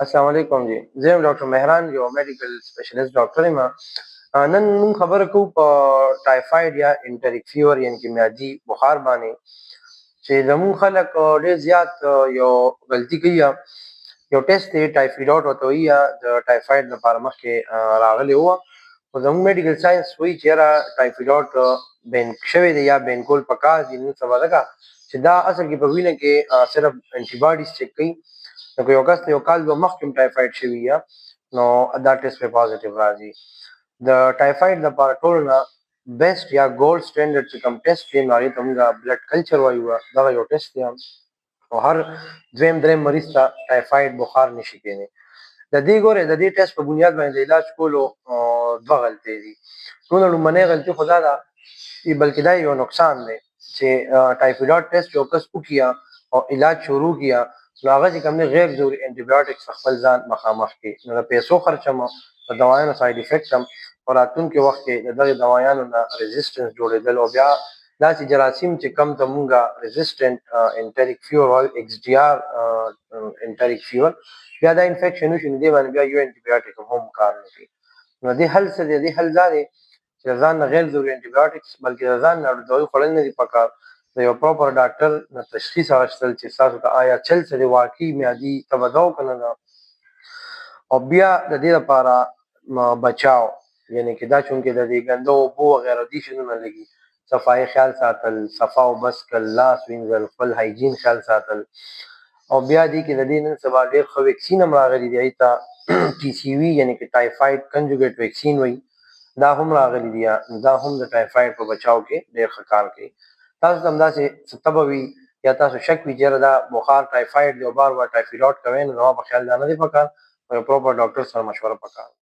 السلام علیکم جی. زه یم ډاکټر مهران، یو میډیکل سپیشلیست ډاکټر یم. نن موږ خبره کوو په ټایفاید یا انټریک فیور یعنې کې میادي بخار باندې، چې زموږ خلک ډېر زیات یو غلطي کوي. یو ټیسټ دی ټایفایډ ورته وایي، یا د ټایفاید لپاره مخکې راغلی وه، خو زموږ میډیکل ساینس وایي چې یاره ټایفایډ بین شوی دی یا بین کول پکار دي. نن سبا ځکه چې دا اصل کې په وینه کې صرف انټي باډیز چیک کوي. نو که یو کس ته یو کال دوه مخکې هم ټایفاید شوي یا نو دا ټیسټ پرې پازیټیو راځي. د ټایفاید لپاره ټولو نه بیسټ یا ګولډ سټینډرډ چې کوم ټیسټ دی نو هغې ته موږ بلډ کلچر وایو. دغه یو ټیسټ دی او هر دویم دریم مریض ته ټایفاید بخار نشي کېدی. د دې ګورې د دې ټیسټ په بنیاد باندې د علاج کولو دوه غلطۍ دي. ټوله لومړنۍ غلطي خو دا ده بلکې دا یو نقصان دی چې ټایفایډ ټیسټ یو کس وکړي او علاج شروع کړي نو هغه چې کوم دی غیر ضروري انټي بایوټکس خپل ځان مخامخ کړي، نو د پیسو خرچ هم د دوایانو ساید افیکټ هم په راتلونکي وخت کې د دغې دوایانو نه ريزسټنس جوړېدل او بیا داسې جراثیم چې کم ته مونږ ريزسټنټ انټریک فیور وایو ایکس ډي آر انټریک فیور، بیا دا انفیکشن وشي نو دې باندې بیا یو انټي بایوټک هم کار نه کوي. نو دې حل څه دی؟ دې حل دا دی چې د ځان نه غیر ضروري انټي بایوټکس بلکې د ځان نه دوايي خوړل نه دي پکار. د یو پراپر ډاکټر نه تشخیص اخیستل چې ستاسو ته آیا چل څه دی، واقعي میادي تبه ده او که نه ده، او بیا د دې لپاره بچاو یعنې کې دا چونکې د دې ګنده اوبو وغیره دې شیانو نه لګي صفایي خیال ساتل، صفا او بس کل، لاس وینځل، خپل هایجین خیال ساتل. او بیا دې کې د دې نن سبا ډېر ښه ویکسین هم راغلي دي، هغې ته ټي سی وي یعنې کې ټایفاید کنجوګیټ ویکسین وایي، دا هم راغلي دي. دا هم د ټایفاید په بچاو کې ډېر ښه کار کوي. تاسو ته هم داسې څه تبه وي یا تاسو شک وي چې یاره دا بخار ټایفاید دی او بار بار ټایفایډ کوئ، نو زما په خیال دا نه دی پکار، یو پراپر ډاکټر سره مشوره پکار.